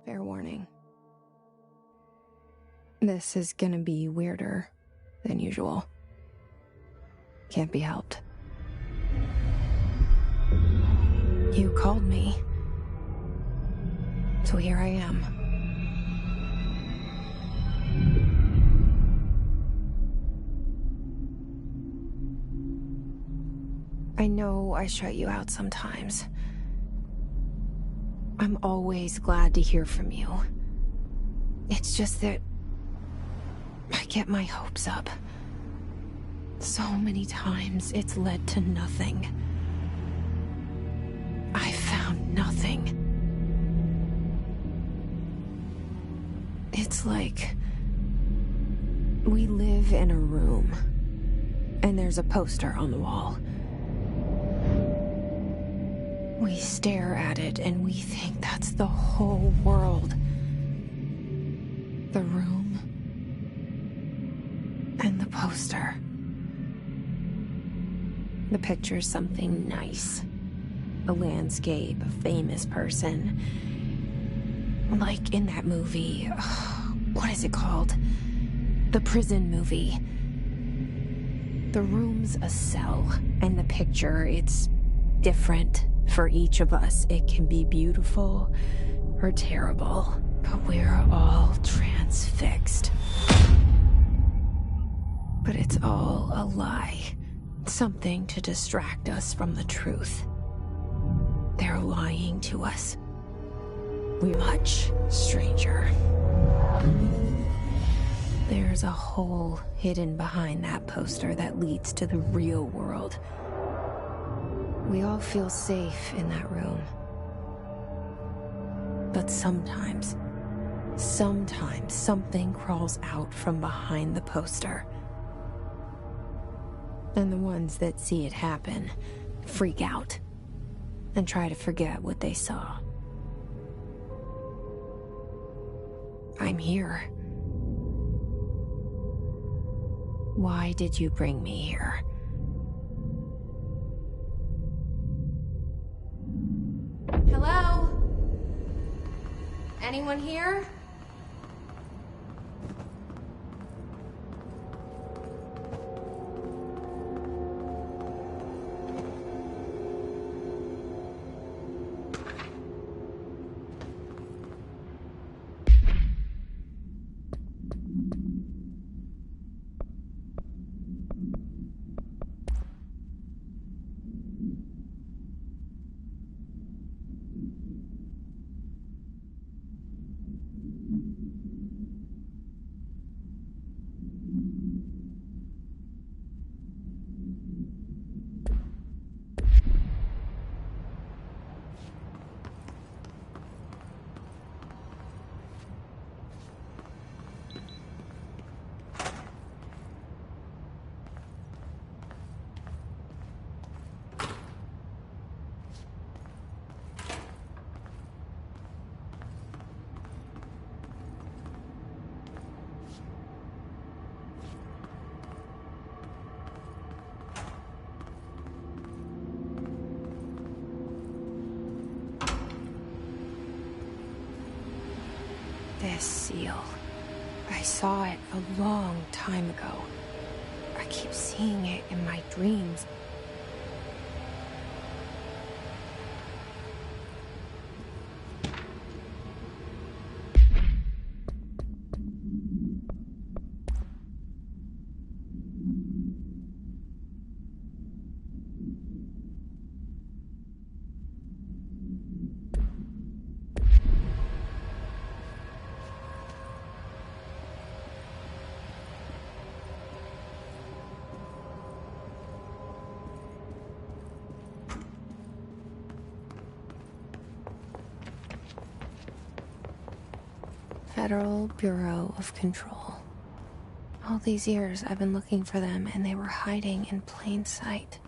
Fair warning. This is gonna be weirder than usual. Can't be helped. You called me. So here I am. I know I shut you out sometimes. I'm always glad to hear from you. It's just that I get my hopes up. So many times it's led to nothing. I found nothing. It's like we live in a room, and there's a poster on the wall. We stare at it and we think that's the whole world. The room and the poster. The picture's something nice. A landscape, a famous person. Like in that movie, what is it called? The prison movie. The room's a cell, and the picture, it's different for each of us. It can be beautiful or terrible, but we're all transfixed. But it's all a lie. Something to distract us from the truth. They're lying to us. We're much stranger. There's a hole hidden behind that poster that leads to the real world. We all feel safe in that room. But sometimes something crawls out from behind the poster. And the ones that see it happen freak out and try to forget what they saw. I'm here. Why did you bring me here? Hello? Anyone here? This seal. I saw it a long time ago. I keep seeing it in my dreams. Federal Bureau of Control. All these years I've been looking for them, and they were hiding in plain sight.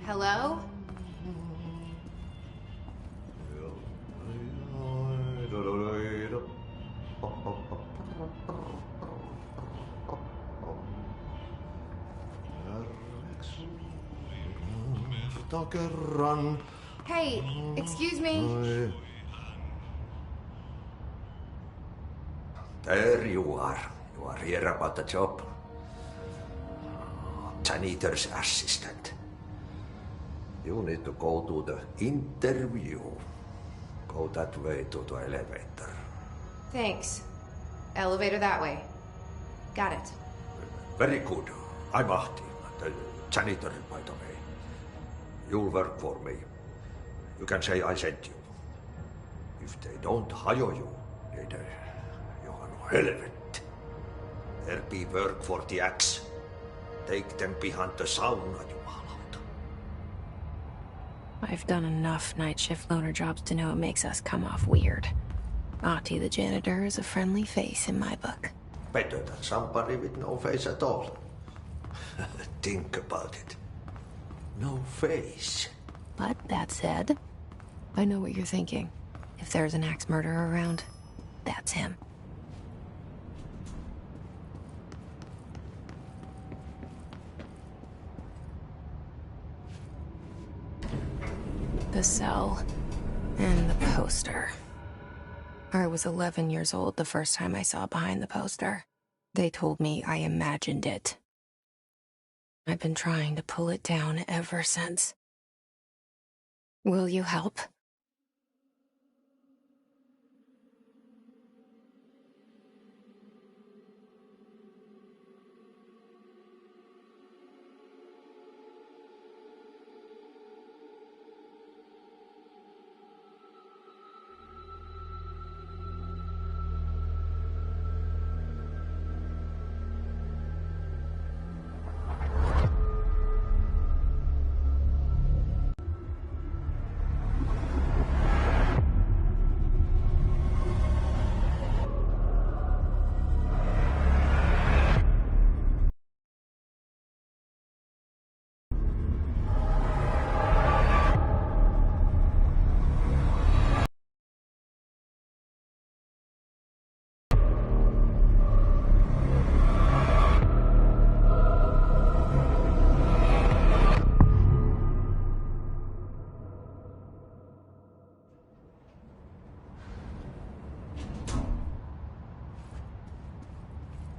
Hello? Hey, excuse me. There you are. You are here about the job. Janitor's assistant. You need to go to the interview. Go that way to the elevator. Thanks. Elevator that way. Got it. Very good. I'm Ahti, the janitor, by the way. You'll work for me. You can say I sent you. If they don't hire you, you are no helvet. There be work for the axe. Take them behind the sauna, jumalauta. I've done enough night shift loner jobs to know it makes us come off weird. Ahti the janitor is a friendly face in my book. Better than somebody with no face at all. Think about it. No face. But that said, I know what you're thinking. If there's an axe murderer around, that's him. The cell and the poster. I was 11 years old the first time I saw behind the poster. They told me I imagined it. I've been trying to pull it down ever since. Will you help?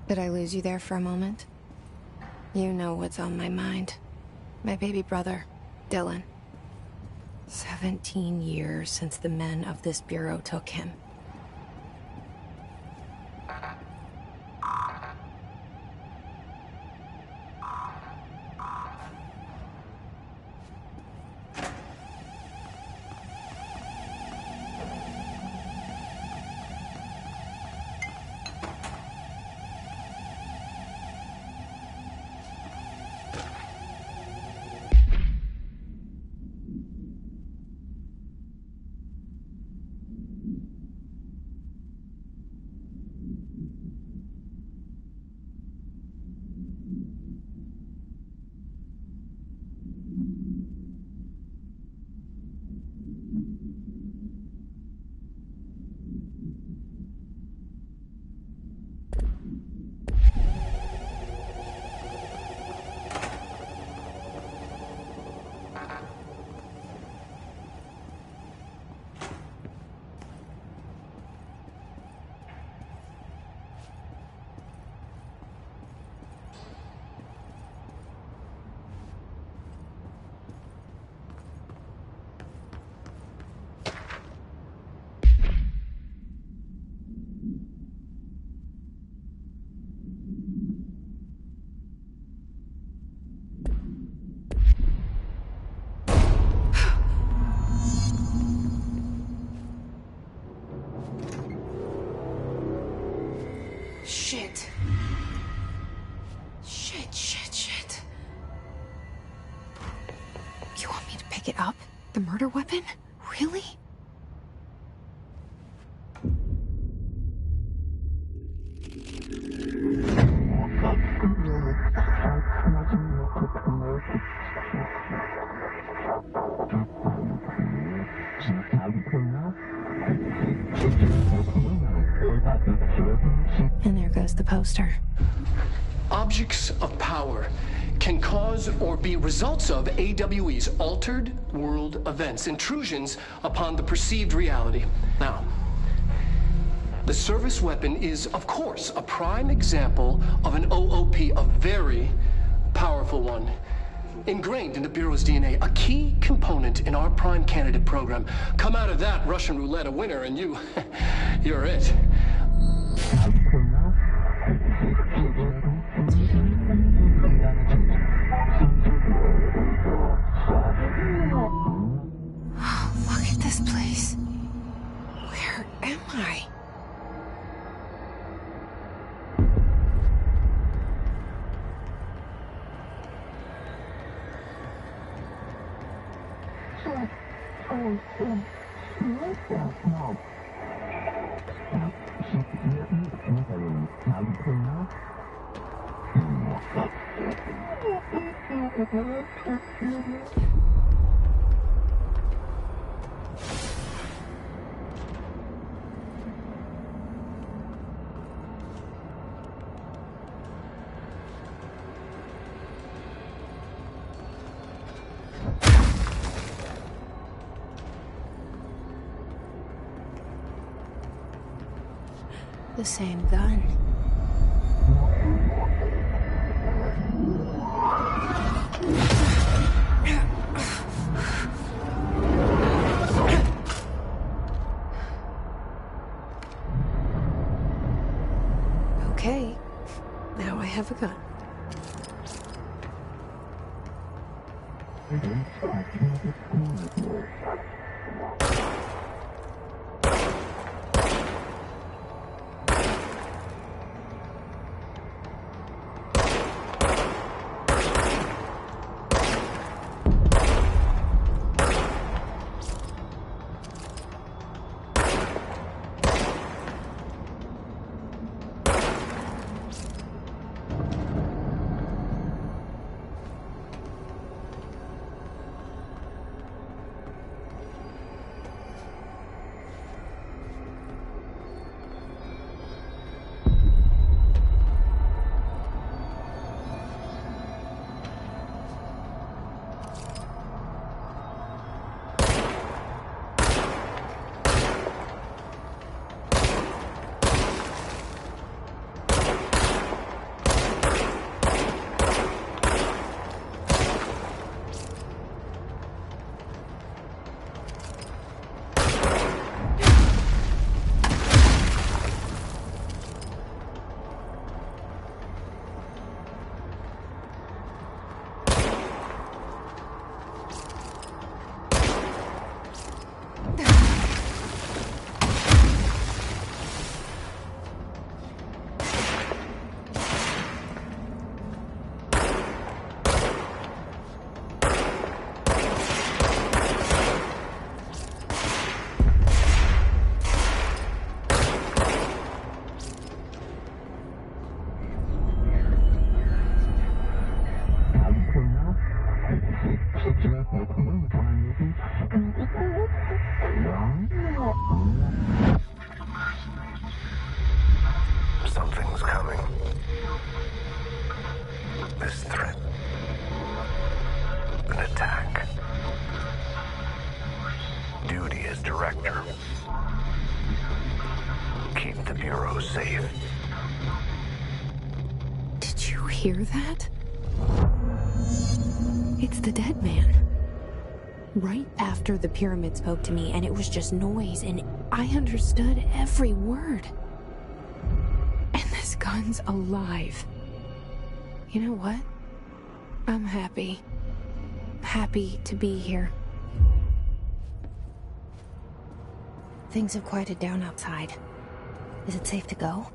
Did I lose you there for a moment? You know what's on my mind. My baby brother, Dylan. 17 years since the men of this bureau took him. Shit. Shit. You want me to pick it up? The murder weapon? Really? And there goes the poster. Objects of power can cause or be results of AWE's altered world events, intrusions upon the perceived reality. Now, the service weapon is, of course, a prime example of an OOP, a very powerful one. Ingrained in the Bureau's DNA, a key component in our prime candidate program. Come out of that Russian roulette a winner and you're it. Look at this place. Where am I? The same gun. Okay, now I have a gun. Something's coming. This threat. An attack. Duty as director. Keep the Bureau safe. Did you hear that? It's the dead man. Right after the pyramid spoke to me, and it was just noise, and I understood every word. And this gun's alive. You know what? I'm happy. Happy to be here. Things have quieted down outside. Is it safe to go?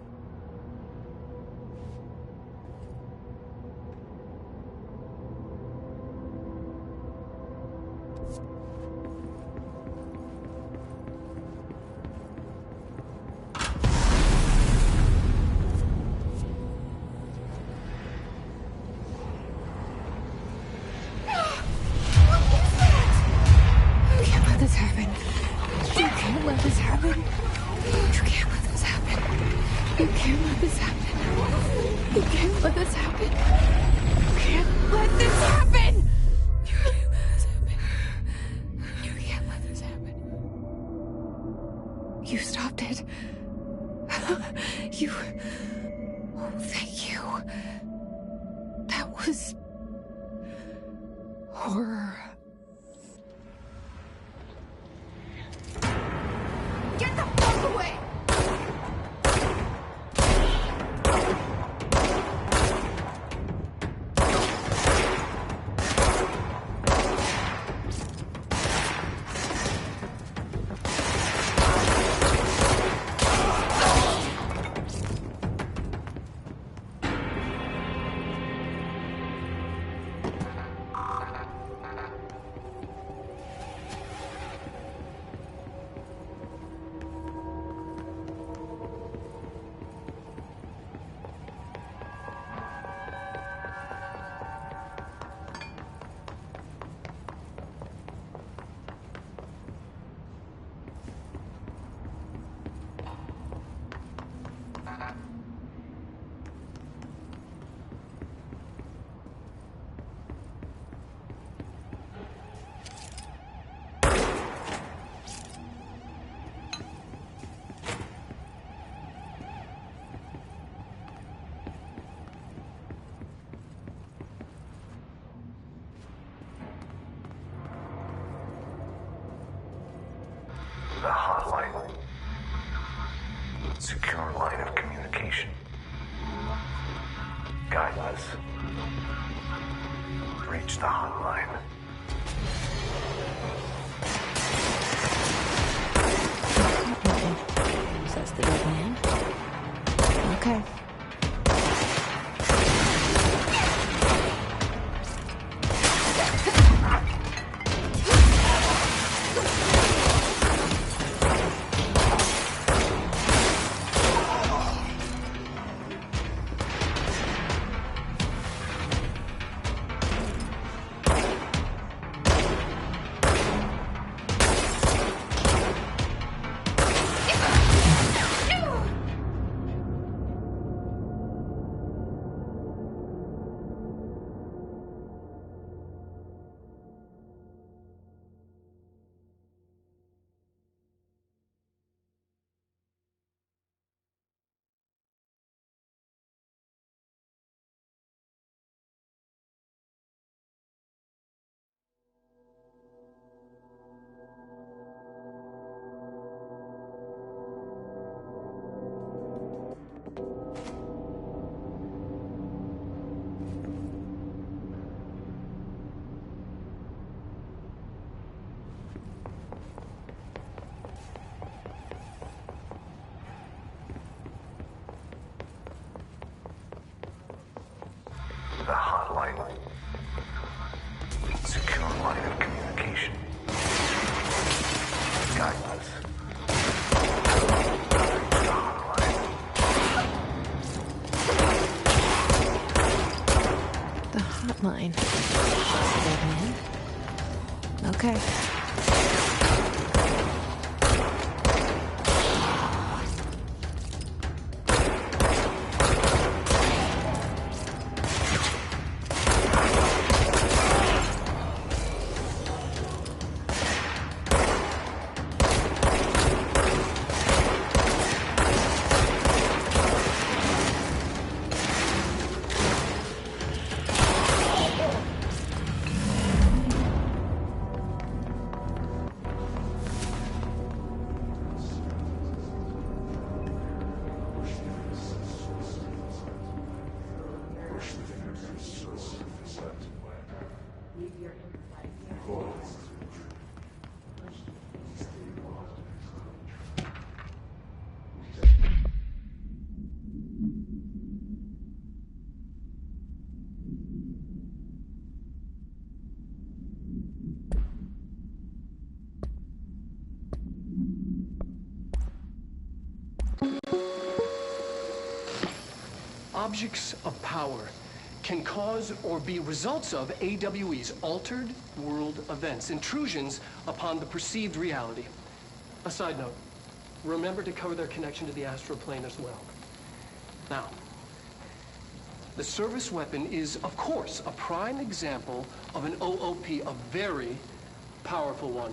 I can't let this happen. can't let this happen. You can't let this happen. You can't let this happen. You can't let this happen. You can't let this happen. You can't let this happen. You can't let this happen. You stopped it. You... Oh, thank you. That was... horror. Get the fuck away! The hotline. Secure line of communication. Guide us. Reach the hotline. Says the dead man. Okay. The hotline. Secure line of communication. Guide us. Reach the hotline. The hotline. Dead man. Okay. Objects of power can cause or be results of AWE's altered world events, intrusions upon the perceived reality. A side note, remember to cover their connection to the astral plane as well. Now, the service weapon is, of course, a prime example of an OOP, a very powerful one.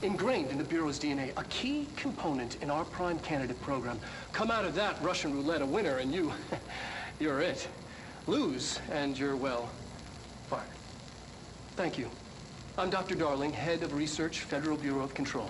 Ingrained in the Bureau's DNA, a key component in our prime candidate program. Come out of that Russian roulette a winner and you're it. Lose and you're, well, fired. Thank you. I'm Dr. Darling, head of research, Federal Bureau of Control.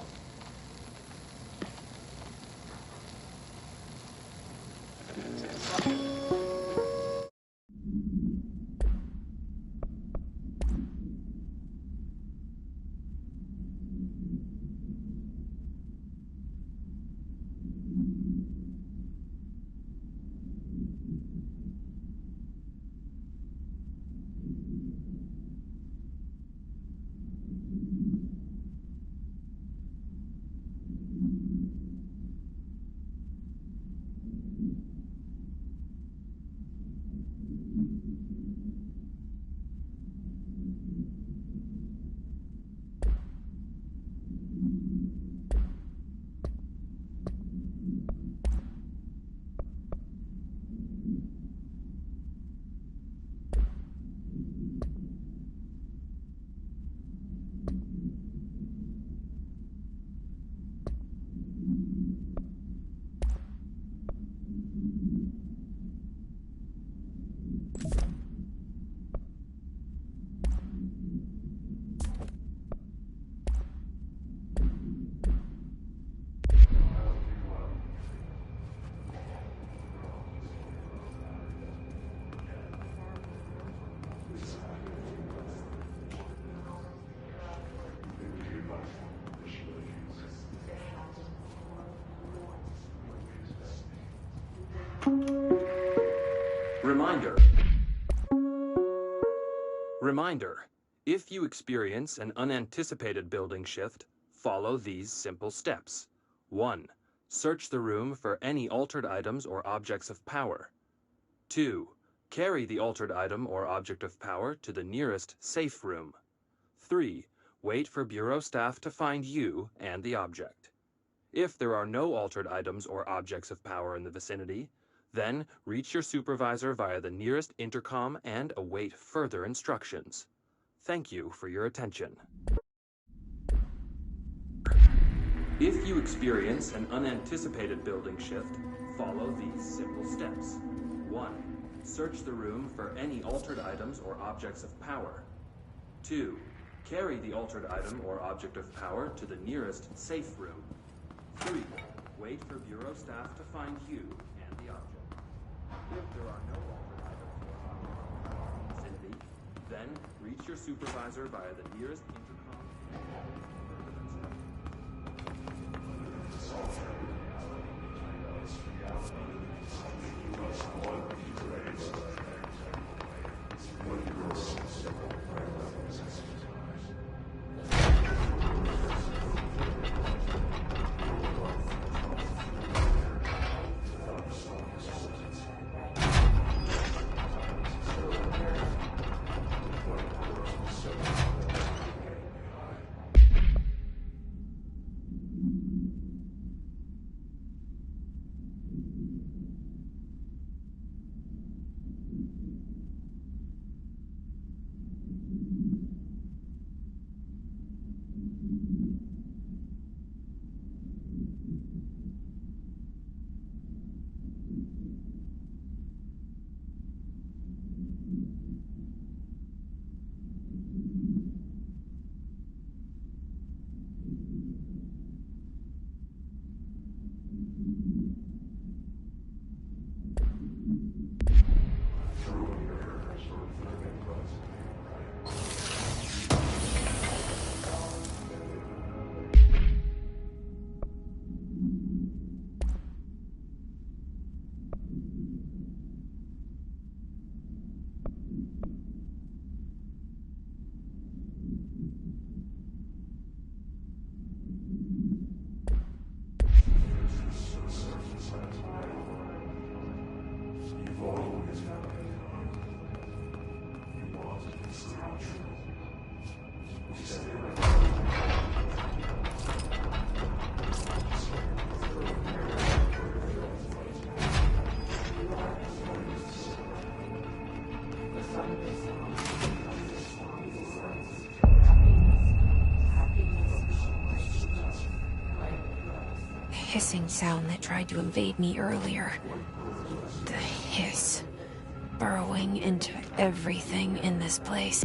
Reminder, if you experience an unanticipated building shift, follow these simple steps. 1. Search the room for any altered items or objects of power. 2. Carry the altered item or object of power to the nearest safe room. 3. Wait for Bureau staff to find you and the object. If there are no altered items or objects of power in the vicinity, then reach your supervisor via the nearest intercom and await further instructions. Thank you for your attention. If you experience an unanticipated building shift, follow these simple steps. 1. Search the room for any altered items or objects of power. 2. Carry the altered item or object of power to the nearest safe room. 3. Wait for Bureau staff to find you and the object. If there are no altered items or objects of power in the vicinity, then reach your supervisor via the nearest intercom and hissing sound that tried to invade me earlier. The hiss, burrowing into everything in this place.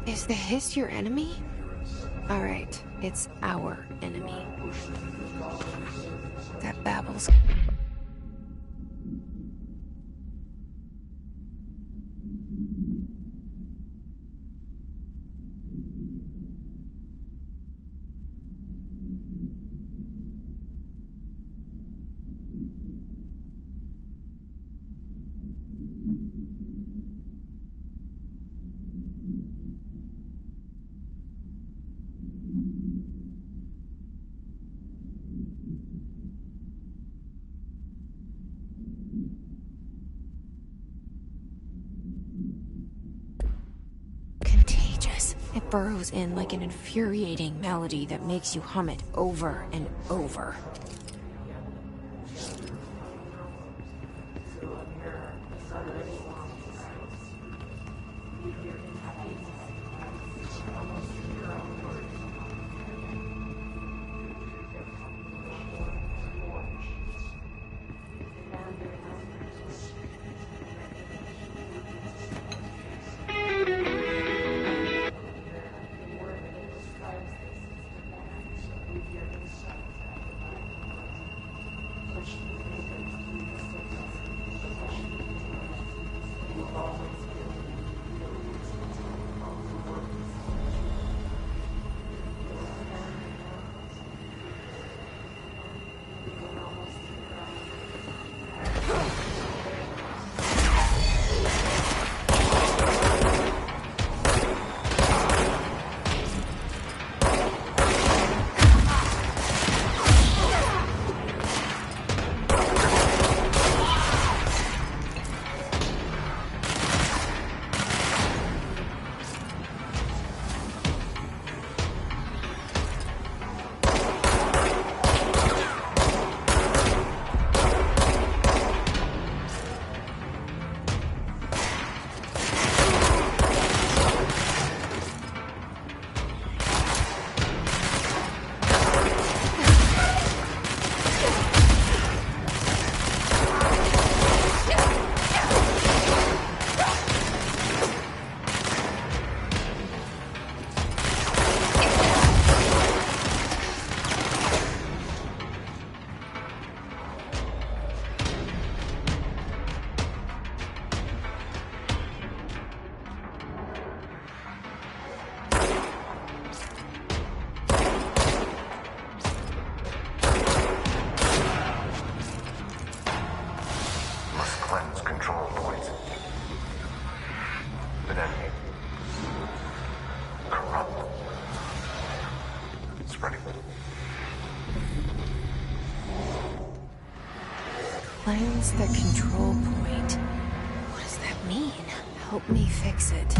Is the hiss your enemy? Alright, it's our enemy. That babbles. Contagious. It burrows in like an infuriating melody that makes you hum it over and over. Cleanse the control point. What does that mean? Help me fix it.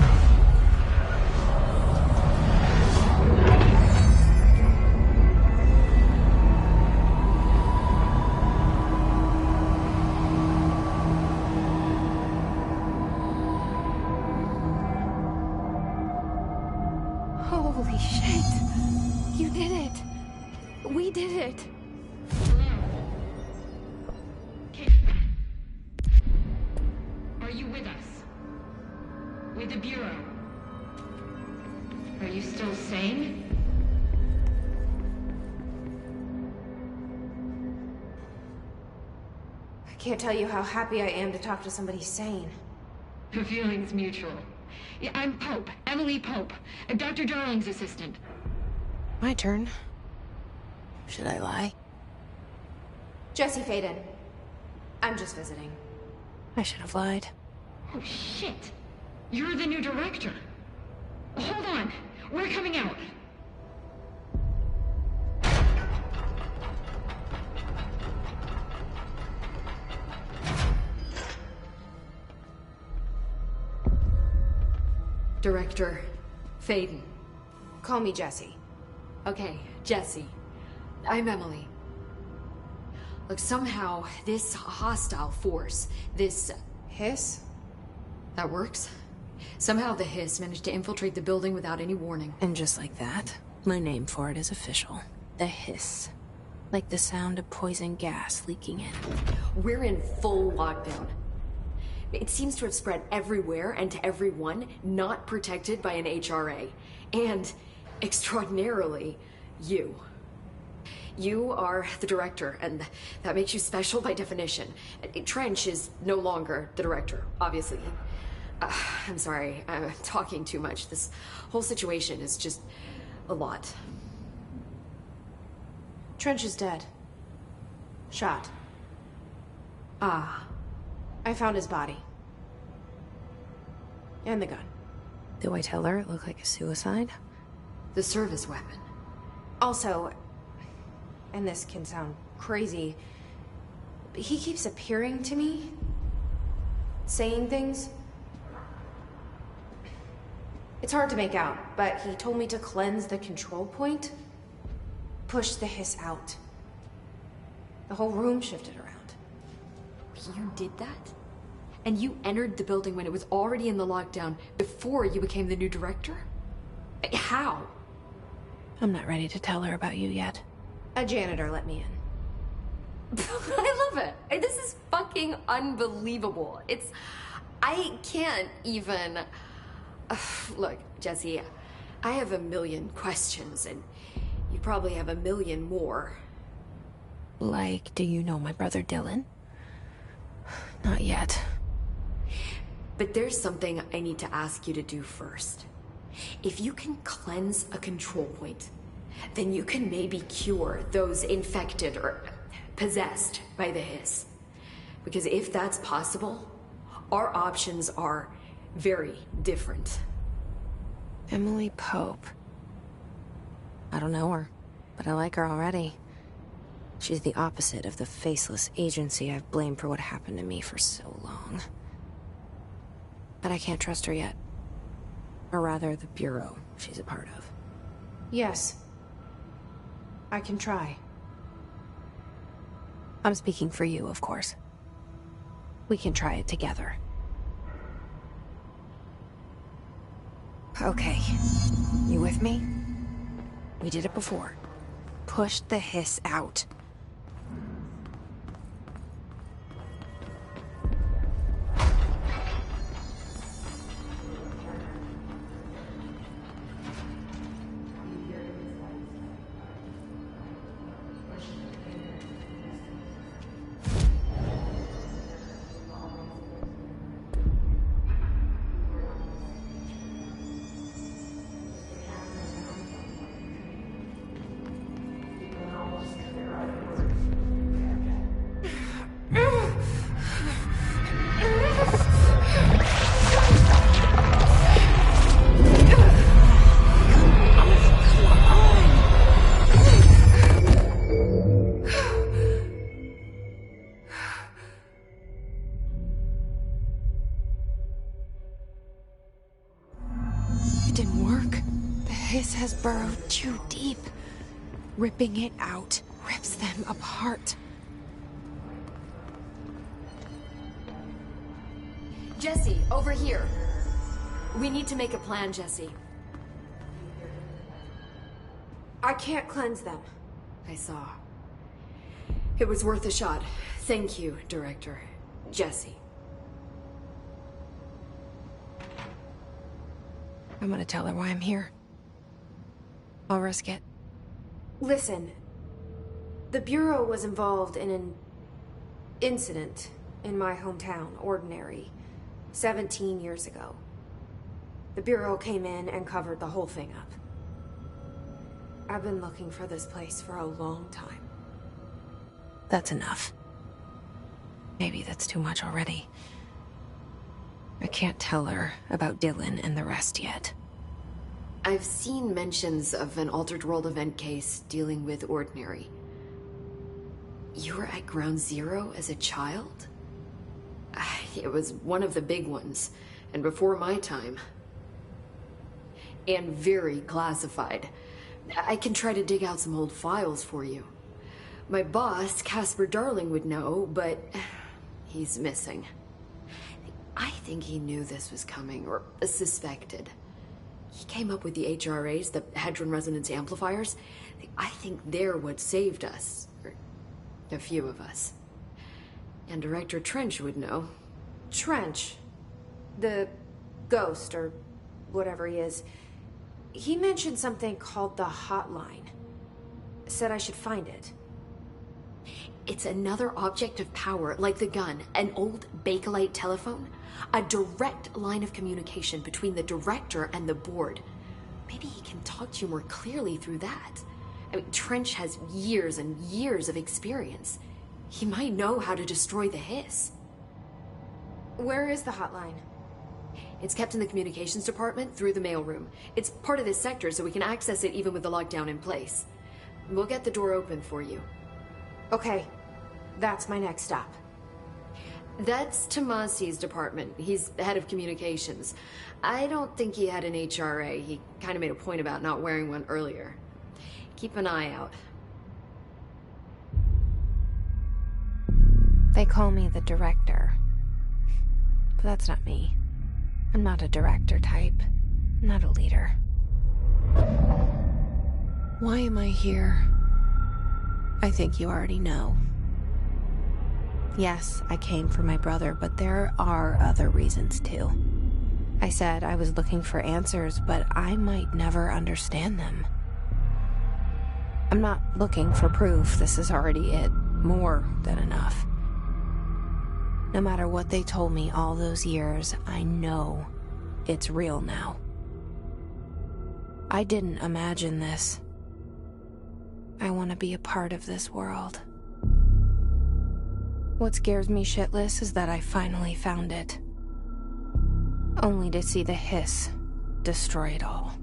Holy shit! You did it! We did it! Are you with us? With the Bureau? Are you still sane? I can't tell you how happy I am to talk to somebody sane. The feeling's mutual. Yeah, I'm Pope, Emily Pope, Dr. Darling's assistant. My turn. Should I lie? Jesse Faden. I'm just visiting. I should have lied. Oh, shit. You're the new director. Hold on. We're coming out. Director Faden. Call me Jessie. Okay, Jessie. I'm Emily. Look, somehow this hostile force, this Hiss? that works. Somehow the Hiss managed to infiltrate the building without any warning. And just like that, my name for it is official. The Hiss. Like the sound of poison gas leaking in. We're in full lockdown. It seems to have spread everywhere and to everyone not protected by an HRA. And, extraordinarily, you. You are the director, and that makes you special by definition. Trench is no longer the director, obviously. I'm sorry, I'm talking too much. This whole situation is just a lot. Trench is dead. Shot. Ah. I found his body. And the gun. Do I tell her it looked like a suicide? The service weapon. Also, and this can sound crazy, but he keeps appearing to me, saying things. It's hard to make out, but he told me to cleanse the control point, push the Hiss out. The whole room shifted around. You did that? And you entered the building when it was already in the lockdown before you became the new director? How? I'm not ready to tell her about you yet. A janitor let me in. I love it. This is fucking unbelievable. I can't even... Look, Jessie, I have a million questions, and you probably have a million more. Like, do you know my brother Dylan? Not yet. But there's something I need to ask you to do first. If you can cleanse a control point, then you can maybe cure those infected or possessed by the Hiss. Because if that's possible, our options are very different. Emily Pope. I don't know her, but I like her already. She's the opposite of the faceless agency I've blamed for what happened to me for so long. But I can't trust her yet. Or rather, the Bureau she's a part of. Yes. I can try. I'm speaking for you, of course. We can try it together. Okay. You with me? We did it before. Push the Hiss out. Has burrowed too deep. Ripping it out rips them apart. Jessie, over here. We need to make a plan, Jessie. I can't cleanse them. I saw. It was worth a shot. Thank you, Director. Jessie. I'm gonna tell her why I'm here. I'll risk it. Listen, the Bureau was involved in an incident in my hometown, Ordinary, 17 years ago. The Bureau came in and covered the whole thing up. I've been looking for this place for a long time. That's enough. Maybe that's too much already. I can't tell her about Dylan and the rest yet. I've seen mentions of an Altered World event case dealing with Ordinary. You were at Ground Zero as a child? It was one of the big ones, and before my time. and very classified. I can try to dig out some old files for you. My boss, Casper Darling, would know, but he's missing. I think he knew this was coming, or suspected. He came up with the HRAs, the Hadron Resonance Amplifiers. I think they're what saved us. Or a few of us. And Director Trench would know. Trench. The ghost, or whatever he is. He mentioned something called the hotline. Said I should find it. It's another object of power, like the gun, an old Bakelite telephone. A direct line of communication between the director and the board. Maybe he can talk to you more clearly through that. I mean, Trench has years and years of experience. He might know how to destroy the hiss. Where is the hotline? It's kept in the communications department through the mailroom. It's part of this sector, so we can access it even with the lockdown in place. We'll get the door open for you. Okay, that's my next stop. That's Tomasi's department. He's the head of communications. I don't think he had an HRA. He kind of made a point about not wearing one earlier. Keep an eye out. They call me the director. But that's not me. I'm not a director type. I'm not a leader. Why am I here? I think you already know. Yes, I came for my brother, but there are other reasons too. I said I was looking for answers, but I might never understand them. I'm not looking for proof. This is already it. More than enough. No matter what they told me all those years, I know it's real now. I didn't imagine this. I want to be a part of this world. What scares me shitless is that I finally found it. Only to see the hiss destroy it all.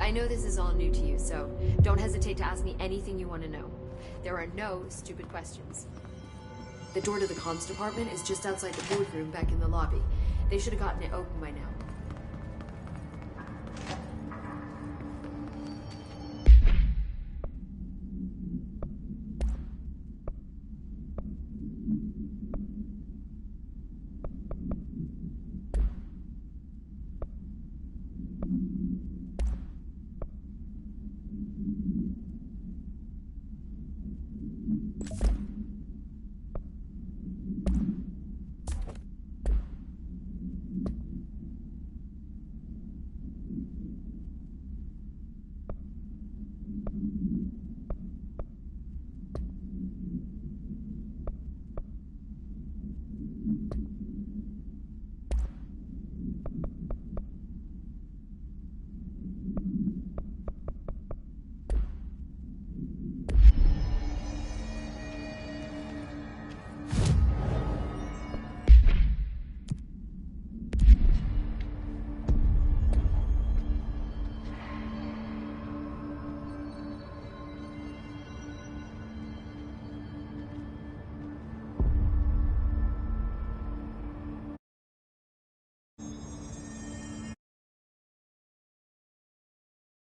I know this is all new to you, so don't hesitate to ask me anything you want to know. There are no stupid questions. The door to the comms department is just outside the boardroom back in the lobby. They should have gotten it open by now.